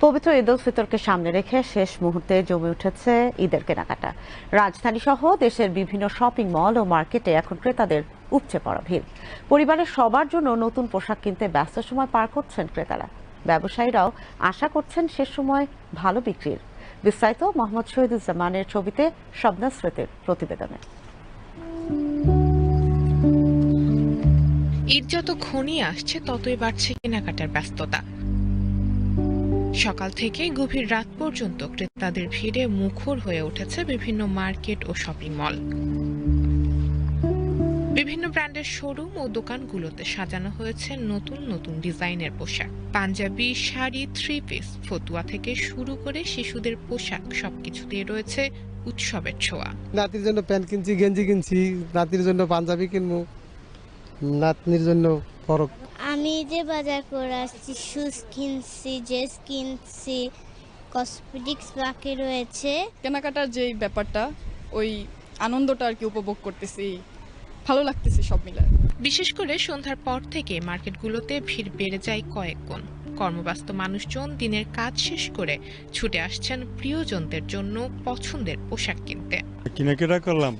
পবিত্র ঈদ উল ফিতরকে সামনে রেখে শেষ মুহূর্তে জমে উঠেছে ঈদের কেনাকাটা। রাজধানী সহ দেশের বিভিন্ন শপিং মল ও মার্কেটে এখন ক্রেতাদের উপচে পড়া ভিড়। পরিবারের সবার জন্য নতুন পোশাক কিনতে ব্যস্ত সময় পার করছেন ক্রেতারা। ব্যবসায়ীরাও আশা করছেন শেষ সময় ভালো বিক্রির। বিস্তারিত মোহাম্মদ শহীদুজ্জামানের ছবিতে শবনা স্মৃতির প্রতিবেদনে। ঈদ যত ঘনিয়ে আসছে ততই বাড়ছে কেনাকাটার ব্যস্ততা। সকাল থেকে গভীর রাত পর্যন্ত ক্রেতাদের ভিড়ে মুখর হয়ে উঠেছে বিভিন্ন মার্কেট ও শপিং মল। বিভিন্ন ব্র্যান্ডের শোরুম ও দোকানগুলোতে সাজানো হয়েছে নতুন নতুন ডিজাইনের পোশাক। পাঞ্জাবি, শাড়ি, থ্রি পিস, ফতুয়া থেকে শুরু করে শিশুদের পোশাক সবকিছুতেই রয়েছে উৎসবের ছোঁয়া। নাতির জন্য প্যান্ট কিনছি, গেঞ্জি কিনছি, নাতির জন্য পাঞ্জাবি কিনবো, নাতনির জন্য ফরক। আমি যে বাজার করে আসছি, শুজ কিনছি, ড্রেস কিনছি, কসমেটিক্স বাকি রয়েছে। কেনাকাটার যে ব্যাপারটা, ওই আনন্দটা আর কি উপভোগ করতেছি, ভালো লাগতেছে সব মিলে। বিশেষ করে সন্ধ্যার পর থেকে মার্কেটগুলোতে ভিড় বেড়ে যায় কয়েক গুণ। কর্মব্যস্ত মানুষজন দিনের কাজ শেষ করে ছুটে আসছেন প্রিয়জনদের জন্য পছন্দের পোশাক কিনতে। কেনাকাটা করলাম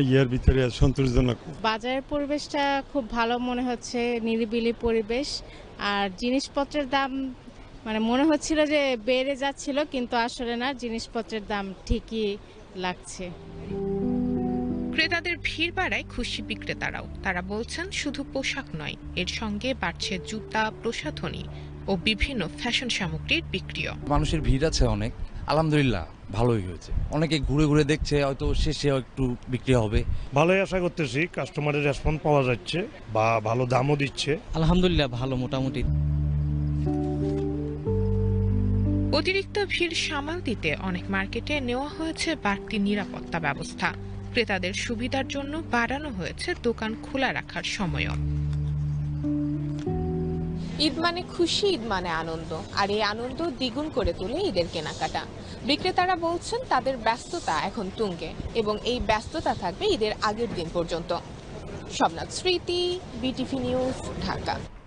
ইয়ের ভিতরে সন্তোষজনক। বাজারের পরিবেশটা খুব ভালো মনে হচ্ছে, নিরিবিলি পরিবেশ। আর জিনিসপত্রের দাম মনে হচ্ছিল যে বেড়ে যাচ্ছিল, কিন্তু আসলে না, জিনিসপত্রের দাম ঠিকই লাগছে। ক্রেতাদের ভিড় বাড়ায় খুশি বিক্রেতারাও। তারা বলছেন শুধু পোশাক নয়, এর সঙ্গে বাড়ছে জুতা, প্রসাধনী ও বিভিন্ন ফ্যাশন সামগ্রীর বিক্রিও। মানুষের ভিড় আছে অনেক, আলহামদুলিল্লাহ ভালোই হয়েছে। অনেকে ঘুরে ঘুরে দেখছে, হয়তো শেষে একটু বিক্রি হবে। ভালোই আশা করতেছি, কাস্টমারের রেসপন্স পাওয়া যাচ্ছে বা ভালো দামও দিচ্ছে। আলহামদুলিল্লাহ ভালো, মোটামুটি। অতিরিক্ত ভিড় সামাল দিতে অনেক মার্কেটে নেওয়া হয়েছে বাড়তি নিরাপত্তা ব্যবস্থা। ক্রেতাদের সুবিধার জন্য বাড়ানো হয়েছে দোকান খোলা রাখার সময়ও। ঈদ মানে খুশি, ঈদ মানে আনন্দ, আর এই আনন্দ দ্বিগুণ করে তোলে ঈদের কেনাকাটা। বিক্রেতারা বলছেন তাদের ব্যস্ততা এখন তুঙ্গে এবং এই ব্যস্ততা থাকবে ঈদের আগের দিন পর্যন্ত। শবনাথ স্মৃতি, বিটিভি নিউজ, ঢাকা।